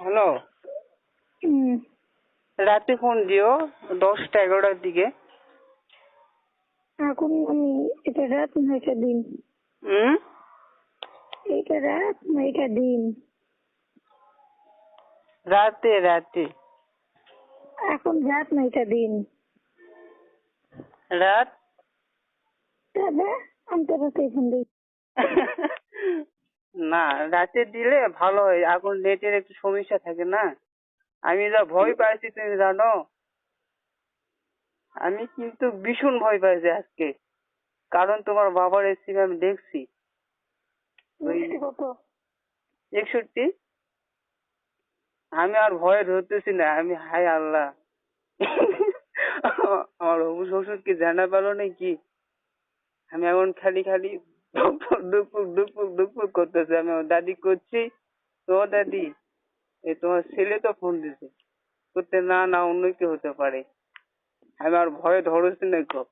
Hello, হুম। রাতে phone দিও 10টা 11টার দিকে। এখন আমি এটা রাত না এটা দিন? হুম, এটা রাত না এটা দিন? রাতে রাতে এখন রাত না এটা দিন? রাত। তবে আমি তো রাতেই ফোন দিই। না, রাতে দিলে ভালো হয়, এখন নেটের একটু সমস্যা থাকে না। আমি যা ভয় পাইছি তুমি জানো, আমি কিন্তু ভীষণ ভয় পাইছি আজকে। কারণ তোমার বাবার রেসিপি আমি দেখছি ওই কত? 61। আমি আর ভয়ে ধরতেছি না, আমি হাই আল্লাহ। আমার হবু শ্বশুর কি জানা পেলো নাকি? আমি এখন খালি খালি দুপুর দুপুর দুপুর দুপুর করতেছে। আমি আমার দাদি করছি, তো দাদি এই তোমার ছেলে তো ফোন দিছে করতে, না না অন্য কেউ হতে পারে। আমি আর ভয়ে ধরছি না গো।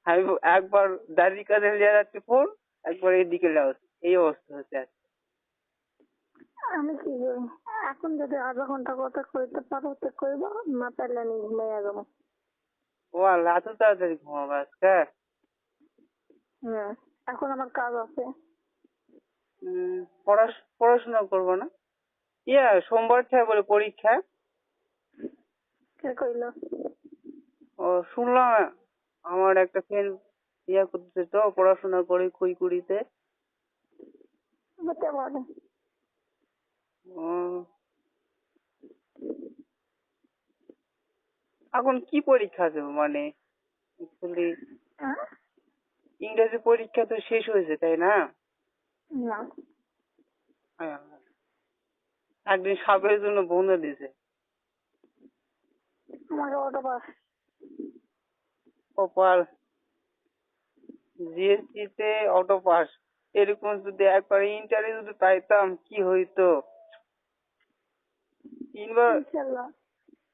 আমি একবার দাদির কাছে নিয়ে যাচ্ছি ফোন, একবার এইদিকে যাচ্ছি, এই অবস্থা হচ্ছে আজকে। আমি কি করি? এখন যদি আধা ঘন্টা কথা কইতে পারো তো কইবা, না পারলে আমি ঘুমাইয়া যাবো। ও আল্লাহ, এত তাড়াতাড়ি ঘুমাবো আজকে? হুম। এখন আমার কাজ আছে। পড়াশোনা করবো না? ইয়া সোমবার থেকে বলে পরীক্ষা। কে কইলো? ও শুনলাম, আমার একটা ফ্রেন্ড ইয়া করতেছে তো, পড়াশোনা করে কুড়িতে। হতে পারে। এখন কি পরীক্ষা দেবো মানে actually হ্যাঁ? ইংরেজি পরীক্ষা তো শেষ হয়েছে তাই না? না। হ্যাঁ, একদিন সাপের জন্য বন্ধ দিয়েছে। আমার অটো পাস। কপাল, জিএসটি তে অটো পাস। এরকম যদি একবার ইন্টারভিউ যদি পাইতাম কি হইতো। তিনবার ইনশাল্লাহ।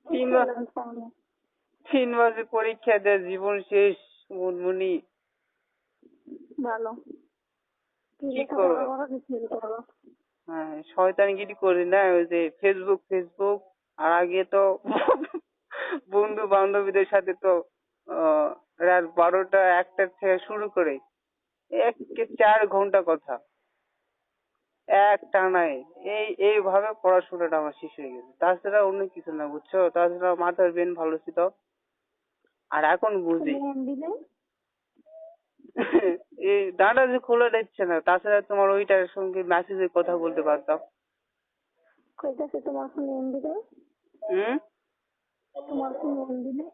তিনবার ইনশাল্লাহ আমি পাবো। 3 বার যে পরীক্ষা দেয়, জীবন শেষ মুনমুনি। ভালো। কি কি লেখাপড়া করবো? করো কি ফেল করো? হ্যাঁ, শয়তানগিরি করি না, ওই যে ফেসবুক ফেসবুক। আর আগে তো বন্ধু বান্ধবীদের সাথে তো রাত 12টা 1টার থেকে শুরু করে 1 থেকে 4 ঘন্টা কথা এক টানায়। এইভাবে পড়াশোনাটা আমার শেষ হয়ে গেছে, তাছাড়া অন্য কিছু না বুঝছো। তাছাড়া মাথার ব্রেন ভালো ছিল, আর এখন বুঝি। তুমি এমবি নেই? এই ডাটা যে খোলা দিচ্ছে না, তাছাড়া তোমার ওইটার সঙ্গে মেসেজে কথা বলতে পারতাম। কইতাছে তোমার ফোনে এমবি নেই? হুম, তোমার ফোনে এমবি নেই?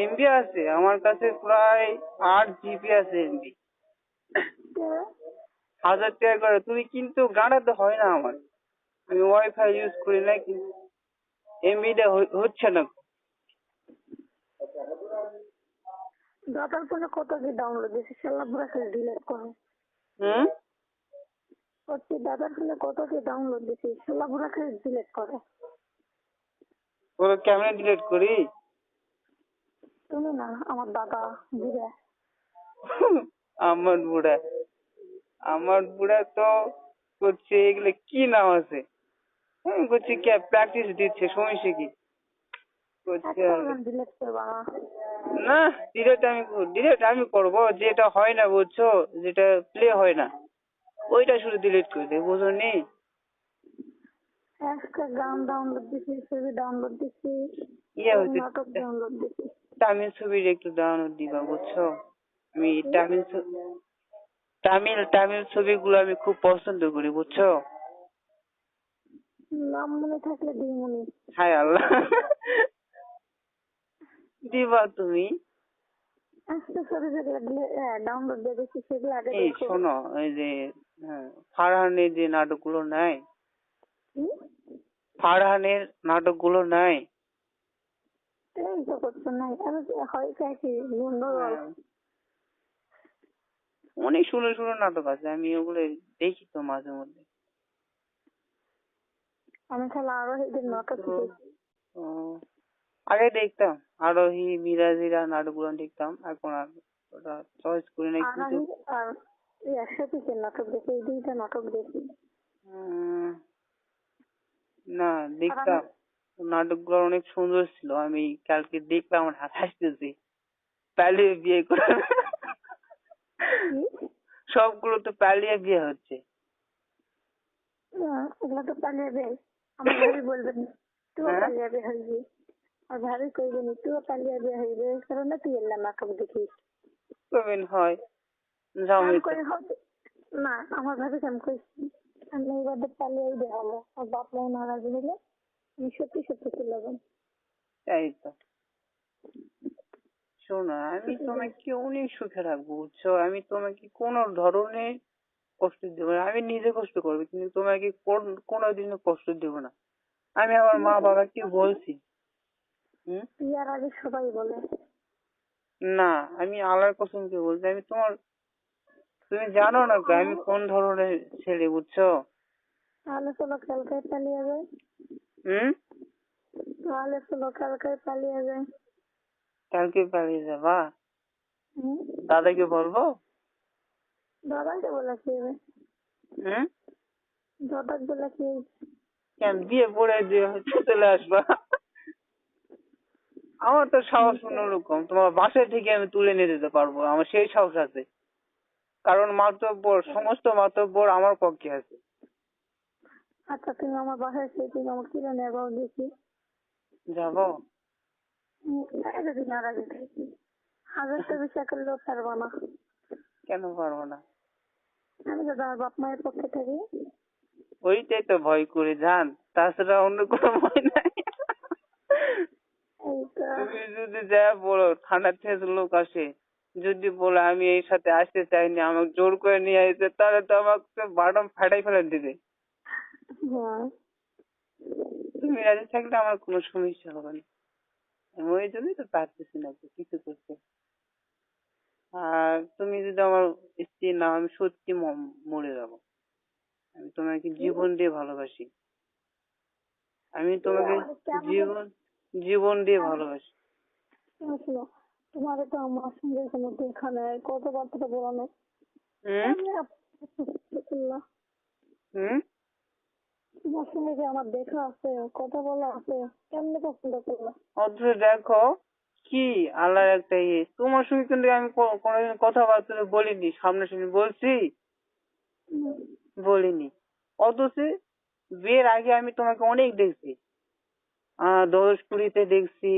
এমবি আছে আমার কাছে প্রায় 8 জিবি আছে এমবি। কে? 1000 টাকা করে তুমি, কিন্তু গাড়াতে হয় না আমার। আমি ওয়াইফাই ইউজ করি না, কিন্তু এমবিটা হচ্ছে না। দাদার ফোনে কত কি ডাউনলোড দিয়েছে, শালা বুড়া খালি ডিলিট করে। হুম, হচ্ছে দাদার ফোনে কত কি ডাউনলোড দিয়েছে, শালা বুড়া খালি ডিলিট করে। ওর ক্যামেরা ডিলিট করি? তুমি না, আমার দাদা বুড়া। আমার বুড়া, আমার বুড়া তো করছে এগুলো কি নাম আছে, করছে কি প্র্যাকটিস দিচ্ছে, সমস্যা কি করছে একটা আর। ডিলিট করবা না? না, ডিলিট আমি করবো যেটা হয় না বুঝছো, যেটা প্লে হয় না ওইটা শুধু ডিলিট করে দেয়, বুঝো নি? একটা গান ডাউনলোড দিছি, ছবি ডাউনলোড দিছি, ইয়ে হচ্ছে নাটক ডাউনলোড দিছি। তামিল ছবির একটু ডাউনলোড দিবা বুঝছো। আমি তামিল ছবিগুলো আমি খুব পছন্দ করি বুঝছো। নাম মনে থাকলে দিমুনি। হায় আল্লাহ, দিবা তুমি? আজকে ছবি যেগুলো ডাউনলোড দিয়ে দিছি সেগুলো আগে এই দেখো। শোনো, এই যে ফারহানের যে নাটকগুলো নাই, হুম? ফারহানের নাটকগুলো নাই। এই তো করছো নাই, আমি হয় চাইছি গন্ডগোল। হ্যাঁ, অনেক সুন্দর সুন্দর নাটক আছে, আমি ওগুলো দেখি তো মাঝে মধ্যে। আমি খালি আরো এদের নাটক তো দেখি। ও, আগে দেখতাম আরোহী মিরাজিরা নাটকগুলো দেখতাম, এখন আর ওটা চয়েস করি না আর কিন্তু। আমি আর এই 100 পিসের নাটক দেখি, এই 2টা নাটক দেখি। উম, না দেখতাম নাটকগুলো অনেক সুন্দর ছিল, আমি কালকে দেখলাম আমার হাসতেছি, পালিয়ে বিয়ে করে সবগুলো তো পালিয়ে বিয়ে হচ্ছে। এগুলো তো পালিয়ে বের, আমার ভাবি বলবেন তুইও হ্যাঁ পালিয়ে বের হইবি, আর ভাবি কইবেন তুইও পালিয়ে বের হইবি, এই কারণে তুই এলাম নাটক দেখিস। কবেন হয় যাও আমি মেয়েটা। কই হবে না, আমার ভাবি আমি কইছি আমি এবার পালিয়ে বের হবো, আর বাপ মাও নারাজ হইলে আমি সত্যি সত্যি চলে যাবো। তাই তো, শোনো আমি তোমাকে অনেক সুখে রাখবো বুঝছো, আমি তোমাকে কোনো ধরনের কষ্ট দেবো না, আমি নিজে কষ্ট করবো কিন্তু তোমাকে কোনোদিনও কষ্ট দেবো না। আমি আমার মা বাবাকে বলছি। হুম, বিয়ার আগে সবাই বলে। না আমি আল্লাহর কসমকে বলছি, আমি তোমার, তুমি জানো না গো আমি কোন ধরনের ছেলে বুঝছো। তাহলে চলো কালকে পালিয়ে যায়, হুম, তাহলে চলো কালকে পালিয়ে যায়। কালকে পালিয়ে যাবা? হুম, দাদাকে বলবো? দাদাকে বলে কি হবে? হুম, দাদাকে বলে কি হবে? কেন বিয়ে পড়ে দিয়ে চলে আসবা? আমার তো সাহস অন্যরকম, তোমার বাসায় থেকে আমি তুলে নিয়ে যেতে পারবো, আমার সেই সাহস আছে, কারণ মাতব্বর সমস্ত মাতব্বর আমার পক্ষে আছে। আচ্ছা তুমি আমার বাসায় এসে তুমি আমার কিনে নেবো দেখি। যাবো? যদি নারাজ থাকি 1000 টাকা করলেও পারবো না। কেন পারবো না? আমি যদি আমার বাপ মায়ের পক্ষে থাকি। ওইটাই তো ভয় করে যান, তাছাড়া অন্য কোনো ভয় নাই। এই তো তুমি যদি যা বলো ঠান্ডা থেকে লোক আসে, যদি বলো আমি এই সাথে আসতে চাইনি, আমাকে জোর করে নিয়ে আসতে, তাহলে তো আমাকে বাদাম ফাটাই ফেলে দিবে। হ্যাঁ, তুমি রাজি থাকলে আমার কোনো সমস্যা হবে না, আমি ওই জন্যই তো পারতেছি না তো কিছু করতে। আর তুমি যদি আমার স্ত্রী না, আমি সত্যি মরে যাবো। আমি তোমাকে কি জীবন দিয়ে ভালোবাসি, আমি তোমাকে আমাদের কেমন জীবন জীবন দিয়ে ভালোবাসি। ছিল, তোমার তো আমার সঙ্গে কোনো দেখা নেই, কথাবার্তা বলা নেই, হুম, এমনি করলাম। হুম, তোমার সঙ্গে যে আমার দেখা আছে, কথা বলা আছে, কেমনে পছন্দ করলাম। অথচ দেখো কি আল্লাহর একটা ইয়ে, তোমার সঙ্গে কিন্তু আমি কোনোদিন কথাবার্তা বলিনি, সামনাসামনি বলছি? বলিনি। অথচ বিয়ের আগে আমি তোমাকে অনেক দেখছি, দশপুরিতে দেখছি,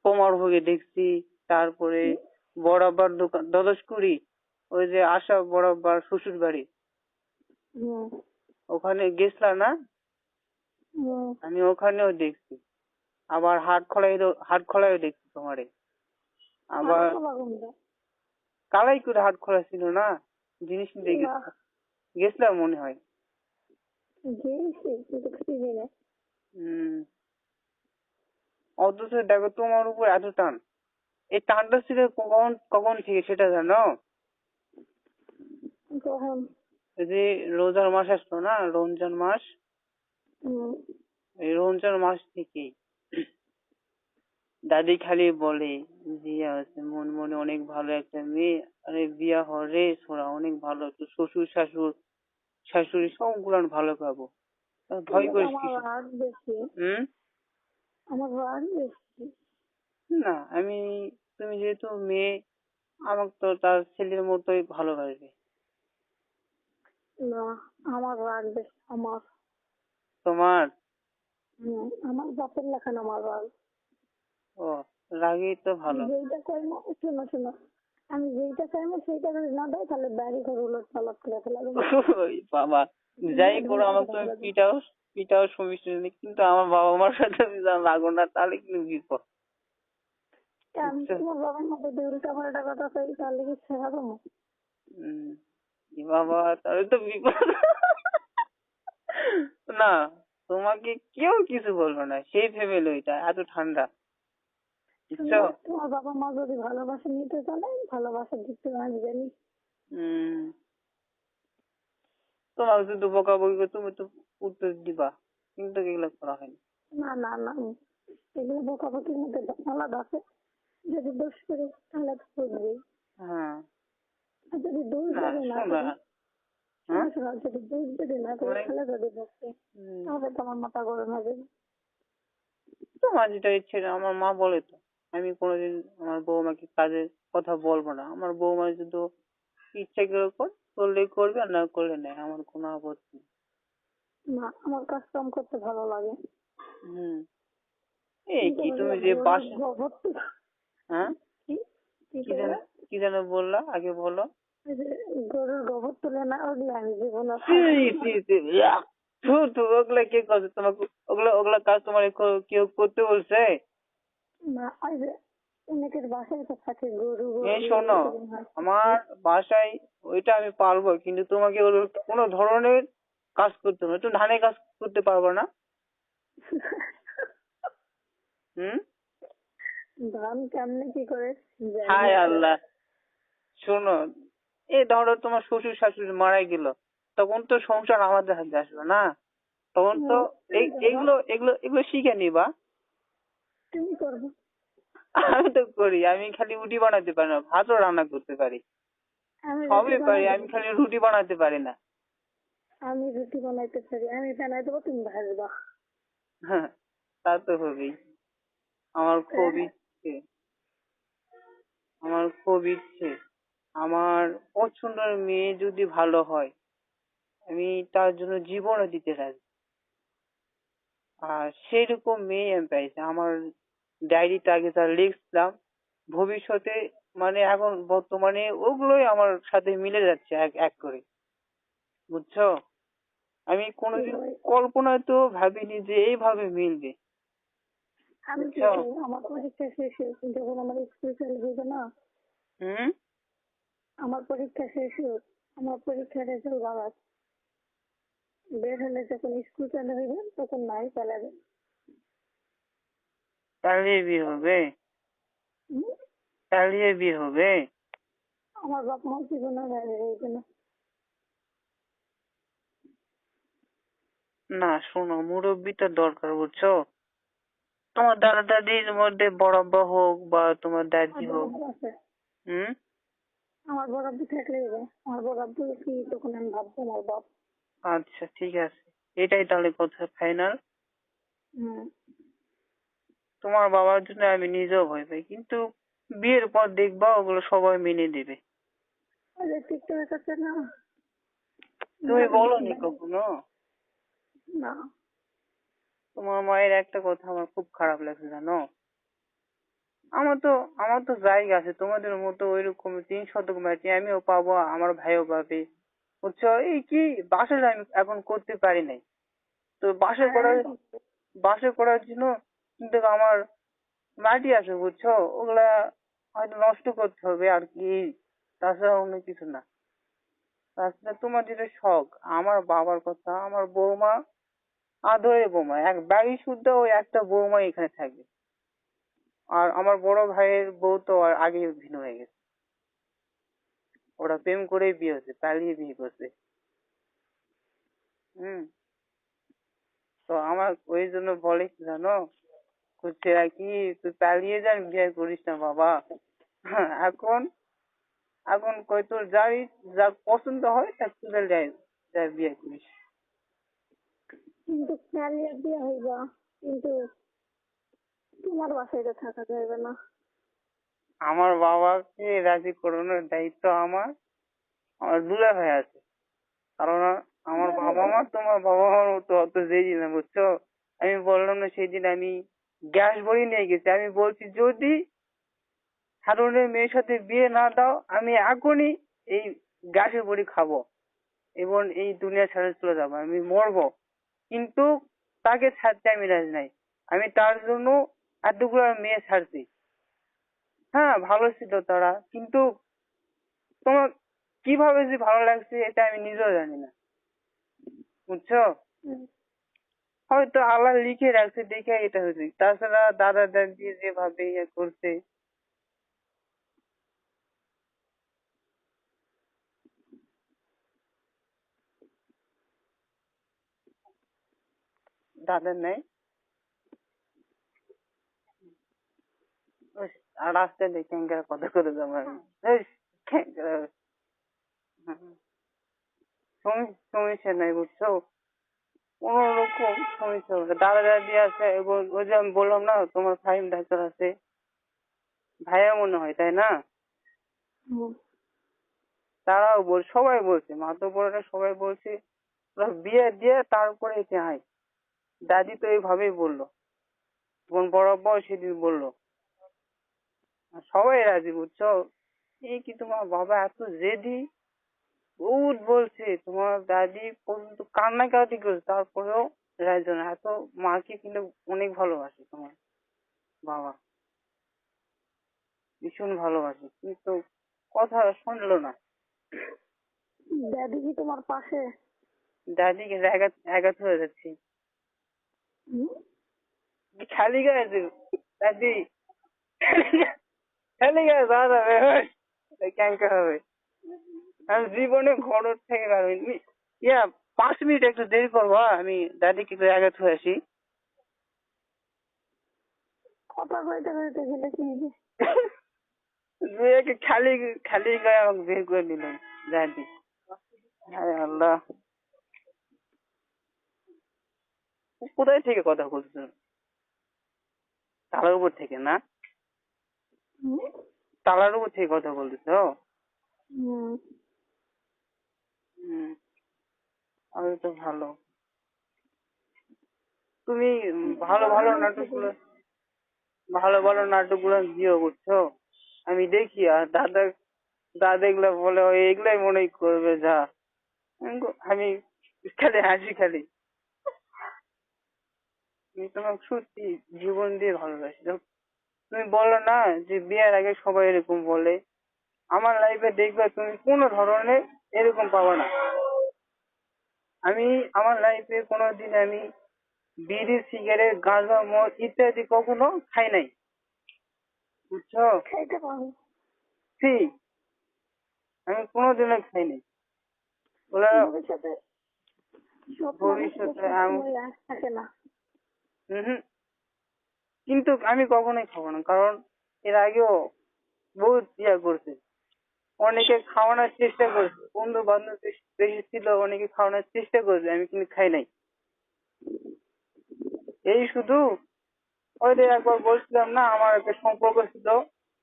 কোমারভোগে দেখছি, তারপরে বড়াব্বার দোকান দদশকুড়ি, ওই যে আশা বড়াব্বার শ্বশুর বাড়ি, ওখানে গেছিলা না? আমি ওখানেও দেখছি, আবার হাট খোলায়ও দেখছি তোমারে, আবার কালাইকুড়ে হাট খোলা ছিল না, জিনিস নিতে গেছিলাম মনে হয়। হম, অথচ দেখো তোমার উপর এত টান, এই টানটা ছিল কখন কখন থেকে সেটা জানো? কখন? এই যে রোজার মাস আসতো না, রমজান মাস, এই রমজান মাস থেকেই দাদি খালি বলে বিয়ে আছে, মন মনে অনেক ভালো একটা মেয়ে, আরে বিয়া হরে ছোড়া অনেক ভালো, তো শ্বশুর শাশুড়ি সবগুলান ভালো পাবো, ভয় করিস আমার কিছু? রাগ বেশি, হম, আমার রাগ বেশি। না আমি, তুমি যেহেতু মেয়ে, আমাকে তো তার ছেলের মতোই ভালোবাসবে। না, আমার রাগ বেশি আমার। তোমার? আমার বাপের লেখান আমার রাগ। ও, রাগেই তো আমি ভালো। যেইটা চাইবো, শোনো শোনো, আমি যেইটা চাইবো সেইটা যদি না দেয় তাহলে বাড়ি ঘর উলট পালট করে ফেলাবো। ওই বাবা, যাই করো আমাকে তুমি পিটাও সমস্যা নেই, কিন্তু আমার বাবা মার সাথে যদি লাগো না তাহলে কিন্তু বিপদ, আমি বুঝছো? তোমার বাবার মতো দিয়ে উল্টা পাল্টা কথা চাই তাহলে কি শেখা দেবো? হম, এ বাবা তাহলে তো বিপদ। না, তোমাকে কেউ কিছু বলবে না, সেই ভেবে লইটা এত ঠান্ডা, বুঝছো? তোমার বাবা মা যদি ভালোবাসা নিতে চায় ভালোবাসা দিতে আমি জানি। হম, তোমাকে যদি বকাবকি করে তুমি তো উত্তর দিবা, কিন্তু এগুলো করা হয়নি। না না না, এগুলো বকাবকির মধ্যে আলাদা আছে। যদি দোষ করি তাহলে তো বুঝবি, হ্যাঁ, আর যদি দোষ না যদি না শোনো, করি। হ্যাঁ শোনো যদি দুধ যদি না করে অনেক খেলে যদি বসে তাহলে তো আমার মাথা গরম হবে। তোমার যেটা ইচ্ছে আমার মা বলে তো আমি কোনোদিন আমার বৌমাকে কাজের কথা বলবো না। আমার বৌমা যদি ইচ্ছে করে করলে করবে আর না করলে নেই, আমার কোনো আপত্তি নেই। না আমার কাজ কাম করতে ভালো লাগে। হুম। এই কিন্তু কি ওই যে তুমি যে গরুর বাসা, গোবর হ্যাঁ কি কি কি যেন করবে? কি যেন বললা আগে বলো। ওই যে গরুর গোবর তুলে না ওগুলো আমি জীবনে ছি, খাবো না। ছি, ছি, ইয়াক। থু, থু, ওগুলা কে করছে তোমাকে? ওগুলা ওগুলা কাজ তোমার কেউ করতে বলছে? না ওই যে অনেকের বাসায় তো থাকে গরু এই গরু শোনো, এবং হাঁস থাকে। আমার বাসায় ওইটা আমি পারবো, কিন্তু তোমাকে কোনো ধরনের কাজ করতে হবে না। তুমি ধানের কাজ করতে পারবো না? হুম। ধান কেমনে কি করে জানি হায় না তো। আল্লাহ। শোনো, এই ধরো তোমার শ্বশুর শাশুড়ি মারা গেল, তখন তো সংসার আমাদের হাতে আসবে না? তখন তো তুমি ধরো এগুলো এগুলো এগুলো শিখে নিবা। তুমি করবো। আমি তো করি, আমি খালি রুটি বানাতে পারি না, ভাতও রান্না করতে পারি। আমি রুটি সবই পারি, বানাই আমি দেবো। খালি রুটি বানাতে পারি না। আমি রুটি বানাইতে পারি, আমি বানাই দেবো তুমি ভাজবা। হ্যাঁ, তা তো হবেই। আমার খুব হ্যাঁ ইচ্ছে, আমার খুব ইচ্ছে, আমার পছন্দের মেয়ে যদি ভালো হয়, আমি তার জন্য জীবনও দিতে রাজি। আর সেরকম মেয়ে আমি পাইছি। আমার ডায়েরিতে আগে যা লিখছিলাম, ভবিষ্যতে মানে এখন বর্তমানে ওগুলোই আমার সাথে মিলে যাচ্ছে এক এক করে, বুঝছো? আমি কি কোনোদিন হয় কল্পনায় তো ভাবিনি যে এইভাবে মিলবে, আমি কি বুঝছো? করি আমার পরীক্ষা শেষে যখন আমার স্কুল চালু হইবে না, হুম। আমার পরীক্ষা শেষ হোক, আমার পরীক্ষার রেজাল্ট বাড়াক, বের হলে যখন স্কুল চালু হইবে তখন নাই চালাবে। পালিয়ে বিয়ে হবে? হুম? পালিয়ে বিয়ে হবে? আমার বাপ মা জীবনে বাইরে হইবে না। না শোনো, মুরব্বিটা দরকার, বুঝছো? তোমার দাদা দাদির মধ্যে বড় আব্বা হোক বা তোমার আমার দাদি বড় হোক। আব্বু আছে, হুম। আমার বড় আব্বু থাকলে হইবে। আমার বড় আব্বু কি তখন আমি ভাববো আমার বাপ। আচ্ছা ঠিক আছে, এটাই তাহলে কথা ফাইনাল। হুম। তোমার বাবার জন্য আমি নিজেও ভয় পাই, কিন্তু বিয়ের পর দেখবা ওগুলো সবাই মেনে নেবে। ওই যে টিকটক আছে না, তুমি বলোনি কখনো? না তোমার মায়ের একটা কথা আমার খুব খারাপ লাগছে জানো। আমার তো আমার তো জায়গা আছে তোমাদের মতো ওইরকম 3 শতক মাটি আমিও পাবো, আমার ভাইও পাবে, বুঝছো? এই কি বাসা আমি এখন করতে পারি নাই, তো বাসা করার জন্য কিন্তু আমার মাটি আছে, বুঝছো? ওগুলা হয়তো নষ্ট করতে হবে আর কি, তাছাড়া অন্য কিছু না। তাছাড়া তোমার যেটা শখ, আমার বাবার কথা, আমার বৌমা আদরের বৌমা, এক বাড়ি শুদ্ধ ওই একটা বৌমা এখানে থাকবে। আর আমার বড় ভাইয়ের বউ তো আর আগে ভিন্ন হয়ে গেছে, ওরা প্রেম করেই বিয়ে হচ্ছে, পালিয়ে বিয়ে করছে। হুম। তো আমার ওই জন্য বলে কি জানো, হচ্ছে আর কি, তুই পালিয়ে যান, বিয়ে করিস না বাবা। হ্যাঁ, এখন এখন কই তোর যা পছন্দ হয় তা তুই যাই যাই বিয়ে করিস। কিন্তু ক্যারিয়ার দিয়ে হইবা, কিন্তু তোমার বাসায় তো থাকা যাবে না। আমার বাবাকে রাজি করানোর দায়িত্ব আমার। আমার দুলা ভাই আছে, কারণ আমার বাবা মা তোমার বাবা মার মতো অত জেদি না, বুঝছো? আমি বললাম না সেদিন আমি গ্যাস ভরিয়ে নিয়ে গেছি, আমি বলছি যদি হারুনের মেয়ের সাথে বিয়ে না দাও আমি এখনই এই গ্যাসের বড়ি খাবো এবং এই দুনিয়া ছেড়ে চলে যাবো, আমি মরবো, কিন্তু তাকে ছাড়তে আমি রাজি নাই। আমি তার জন্য এতগুলো মেয়ে ছাড়ছি। হ্যাঁ ভালো ছিল তারা, কিন্তু তোমার কিভাবে যে ভালো লাগছে এটা আমি নিজেও জানি না, বুঝছো? হুম। হয়তো আল্লাহ লিখে রাখছে দেখে এটা হয়েছে, তাছাড়া দাদা দাদি যেভাবে ইয়ে করছে। দাদা নাই, উস, আর রাস্তায় দেখে কথা করে যাবো আমি। ইস, খ্যাঙ্কার। হুম। সমস্যা নাই বুঝছো, কোন রকম সমস্যা হবে না। দাদা দাদি আছে, ওই যে আমি বললাম না তোমার ফাহিম ডাক্তার আছে, ভাইয়া মনে হয় তাই না? হুম। তারাও সবাই বলছে, মাতব্বররা সবাই বলছে ওরা বিয়ে দিয়ে তারপরে এতে আয়। দাদি তো এইভাবেই বললো, বোন বরাবর সেদিন বললো, আর সবাই রাজি বুঝছো। এই কি তোমার বাবা এত জেদি, বহুত বলছে, তোমার দাদি পর্যন্ত কান্নাকাটি করছে, তারপরেও রাজি না। এত মাকে কিন্তু অনেক ভালোবাসে তোমার বাবা, ভীষণ ভালোবাসে, কিন্তু কথা শুনলো না। দাদি কি তোমার পাশে? দাদিকে আঘাত হয়ে যাচ্ছে, হুম? খালি গায়ে আছে দাদি, খালি গায়ে দাদা ক্যাঙ্কা হবে। আমি জীবনে ঘর থেকে বেরোইনি। 5 মিনিট একটু দেরি করবো, আমি দাদিকে একটু আঘাত হয়ে আসি। কথা কইতে কইতে গেলে কি যে? মেয়েকে খালি খালি গায়ে আমাকে বের করে দিলেন দাদি। হায় আল্লাহ, কোথায় থেকে কথা বলছো? তালার উপর থেকে না? হুম? তালার উপর থেকে কথা বলতেছো? হুম। হম, আমি তো ভালো। তুমি ভালো ভালো নাটকগুলো, ভালো ভালো নাটকগুলো দিও বুঝছো, আমি দেখি। আর দাদা দাদা এগুলা বলে ও এগুলাই মনে করবে যা। আমি খালি হাসি খালি। আমি তোমাকে সত্যি জীবন দিয়ে ভালোবাসি। তুমি বলো না যে বিয়ের আগে সবাই এরকম বলে, আমার লাইফে দেখবে তুমি কোনো ধরনের এরকম পাবে না। আমি আমার লাইফে কোনোদিন আমি বিড়ি সিগারেট গাঁজা মদ ইত্যাদি কখনো খাই নাই বুঝছো। খাইতে পারো। ঠিক, আমি কোনোদিনও খাই নাই। ওরা ভবিষ্যতে সব মানুষের ভবিষ্যতে সবসময় থাকে না। হম, কিন্তু আমি কখনোই খাবো না, কারণ এর আগেও বহুত করছে, অনেকে খাওয়ানোর চেষ্টা করছে, বন্ধু বান্ধব বেশি ছিল, অনেকে খাওয়ানোর চেষ্টা করছে, আমি কিন্তু খাই নাই। এই শুধু ওই যে একবার বলছিলাম না আমার একটা সম্পর্ক ছিল,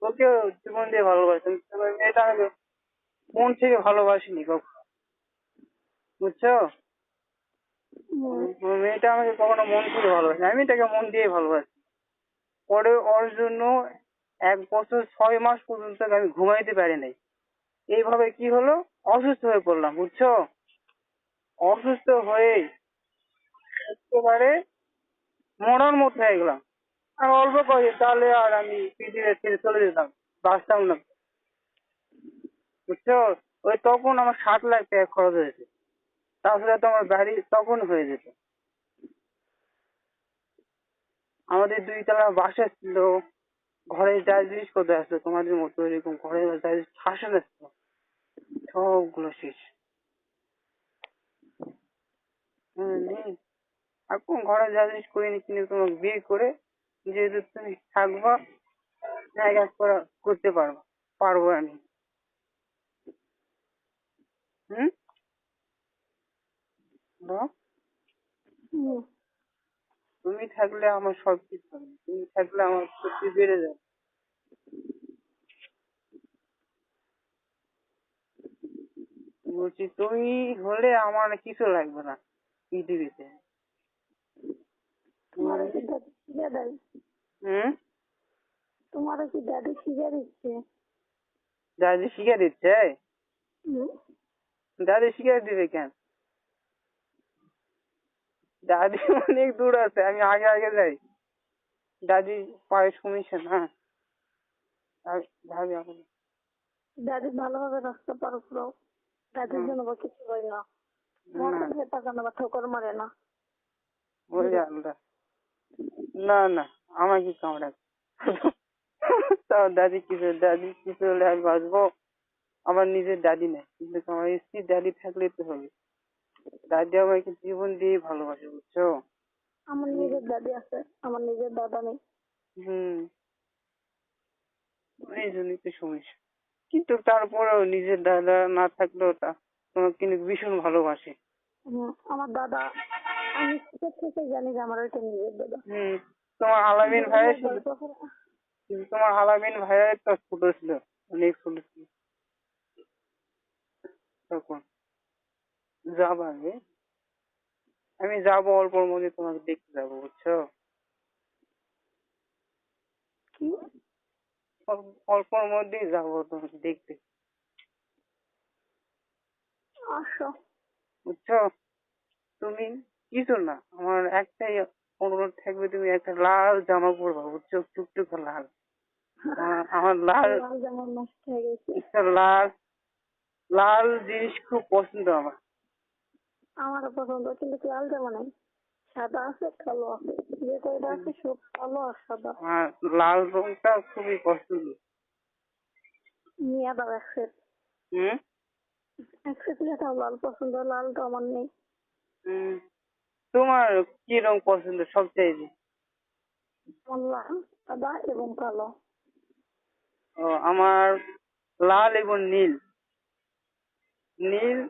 ওকেও জীবন দিয়ে ভালোবাসতাম, তবে মেয়েটা আমাকে মন থেকে ভালোবাসিনি কখনো বুঝছো। হুম। ওই মেয়েটা আমাকে কখনো মন থেকে ভালোবাসে, আমি তাকে মন দিয়ে ভালোবাসি। পরে ওর জন্য 1 বছর 6 মাস পর্যন্ত আমি ঘুমাইতে পারি নাই। এইভাবে কি হলো, অসুস্থ হয়ে পড়লাম বুঝছো। অসুস্থ হয়ে একেবারে মরার মতো হয়ে গেলাম। আর অল্প কয়েক তাহলে আর আমি পৃথিবী ছেড়ে চলে যেতাম, বাঁচতাম না বুঝছো। ওই তখন আমার 7 লাখ টাকা খরচ হয়েছে, তাছাড়া তো আমার বাড়ি তখন হয়ে যেত। আমাদের 2 তলা বাসা ছিল, ঘরে যা জিনিসপত্র আসতো তোমাদের মতো এরকম ঘরে যা শাসন আসতো সবগুলো শেষ। নেই। এখন ঘরে যা জিনিস করিনি, কিন্তু তোমাকে বিয়ে করে যেহেতু তুমি থাকবা, জায়গা করা করতে পারবো আমি। হুম, বলো? হুম। তুমি থাকলে আমার সবকিছু হবে, তুমি থাকলে আমার শক্তি বেড়ে যাবে। বলছি তুমি হলে আমার কিছু লাগবে না পৃথিবীতে। তোমারও কি দাদি শিখে দেয়? হুম, তোমারও কি দাদি শিখে দিচ্ছে? দাদি শিখে দিচ্ছে? হুম? দাদি শিখে দিবে কেন? দাদি অনেক দূর আছে, আমি আগে আগে যাই। দাদি পায়ে সমস্যা না, ভাবি এখন। দাদি ভালোভাবে রাস্তা পার করো। দাদির জন্য বা কিছু হয় না। তোমার না, কাছে টাকা না বা ঠোকর মারে না। ওই আল্লাহ, না না, আমাকে কামড়াবে। তাও দাদি কিছু হলে আমি বাঁচবো। আমার নিজের দাদি নেই, কিন্তু আমার স্ত্রীর দাদি থাকলে তো হবে। দাদি আমাকে জীবন দিয়ে ভালোবাসে বুঝছো। আমার নিজের দাদি আছে, আমার নিজের দাদা নেই। হম, এই জন্যই তো সমস্যা। কিন্তু তারপরেও নিজের দাদা না থাকলেও তা তোমাকে কিন্তু ভীষণ ভালোবাসে। আমার দাদা, আমি ছোট থেকে জানি যে আমার ওইটা নিজের দাদা। তোমার আলামিন ভাইয়ের সাথে, গল্প করে। তোমার আলামিন ভাইয়ের তো ছোট ছিল, অনেক ছোট ছিল তখন। যাবা রে, আমি যাবো অল্পর মধ্যে, তোমাকে দেখতে যাবো, বুঝছো? কি? অল্পর মধ্যেই যাবো তোমাকে দেখতে, আসো। বুঝছো? তুমি কিছু না, আমার একটাই অনুরোধ থাকবে, তুমি একটা লাল জামা পরবা, বুঝছো? টুকটুকে লাল। আমার লাল, লাল জামা নষ্ট হয়ে গেছে। একটা লাল, লাল জিনিস খুব পছন্দ আমার। আমারও পছন্দ, কিন্তু লাল জামা নাই, সাদা আছে, কালো আছে, যে কয়টা আছে সব কালো আর সাদা। আমার লাল রংটা খুবই পছন্দ। নিয়ে দাও এক সেট। হুম এক সেট নিয়ে দাও, লাল পছন্দ, লাল তো আমার নেই। হুম। তোমার কি রং পছন্দ সবচাইতে? আমার লাল, সাদা এবং কালো। ও, আমার লাল এবং নীল। নীল,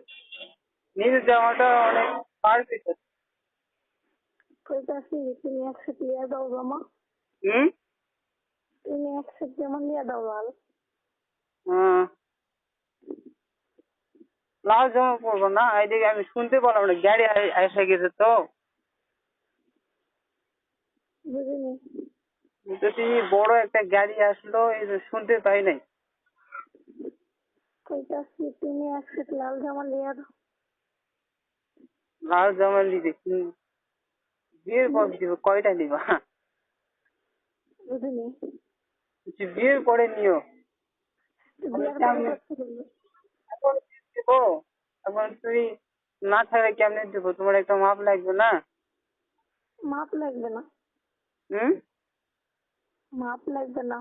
নীল জামাটা অনেক পারফেক্ট আছে। কয়টা আছে, তুমি এক সেট নিয়ে দাও জামা। হুম তুমি এক সেট জামা নিয়ে দাও লাল। আহ, লাল জামা পরবো না, এদিকে আমি শুনতে পেলাম না, গাড়ি এসে গেছে তো। বুঝিনি। যদি বড় একটা গাড়ি আসলো, এই যে শুনতে পাই নাই। কয়টা আছে, তুমি এক সেট লাল জামা নিয়ে দাও। লাল জামা নিবে, বিয়ের পর দিব, কয়টা নিবা? বুঝিনি। বিয়ের পরে নিও। বিয়ার পরে কেমনে করতে বললো। এখন দেবো? এখন তুমি না থাকলে কেমনে দেবো? তোমার একটা মাপ লাগবে না? মাপ লাগবে না। হুম মাপ লাগবে না।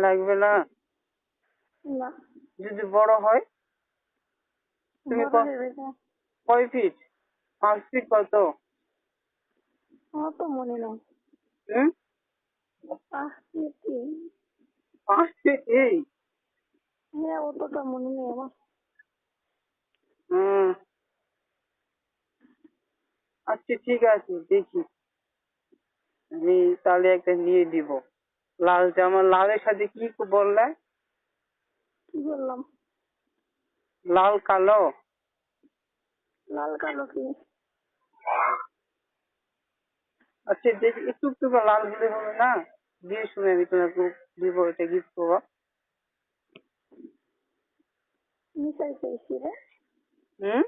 লাগবে না? না। যদি বড় হয়? তুমি বড় হয়ে গেছে। কয় ফিট? 5 ফিট কত? আমার তো মনে নেই। হুম 5 ফিট। 5 ফিট এই? হ্যাঁ, অতটা মনে নেই আমার। হুম আচ্ছা ঠিক আছে, দেখি। আমি তাহলে একটা নিয়ে দিব। লাল জামা, লালের সাথে কি বললে? কি বললাম? লাল কালো? লাল কালো কি? আচ্ছা দেখি, একটু একটু করে লাল হলে হবে না? বিয়ের সময় আমি তোমাকে দিব, এটা গিফট করবো। মিশাই চাইছি রে। হুম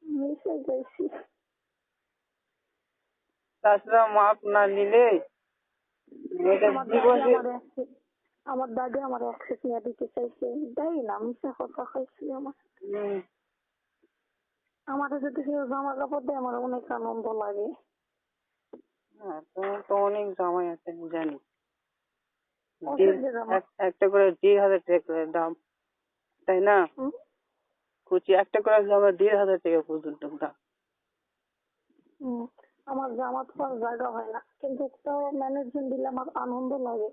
মিশাই চাইছি। তাছাড়া মাপ না নিলে এটা আমার দিব দাদি যে। আমার দাদি আমার এক সেট নিয়ে দিতে চাইছে, দেয় না, মিশা কথা খাইছি আমার। হুম, আমার যদি কেউ জামা কাপড় দেয় আমার অনেক আনন্দ লাগে। হ্যাঁ, তোমার তো অনেক জামাই আছে আমি জানি। অসহ্য জামা। একটা করে 1,500 টাকা করে দাম, তাই না? হুম? কুচি একটা করে জামা 1,500 টাকা পর্যন্ত দাম। হুম। আমার জামা তো জায়গা হয় না, কিন্তু তাও ম্যানেজমেন্ট দিলে আমার আনন্দ লাগে।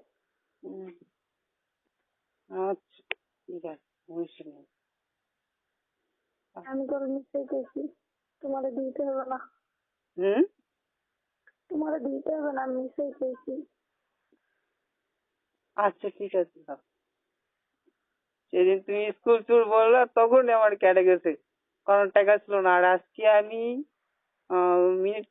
হুম, আচ্ছা ঠিক আছে, বুঝছি। আমি তোর নিশ্চয়ই করছি, তোমারে দিতে হবে না। হুম তোমারে দিতে হবে না, আমি নিশ্চয়ই করছি। আচ্ছা ঠিক আছে দাও। সেদিন তুমি স্কুল চুর বললা, তখন আমার কেটে গেছে, কারণ টাকা ছিল না। আর আজকে আমি মিনিট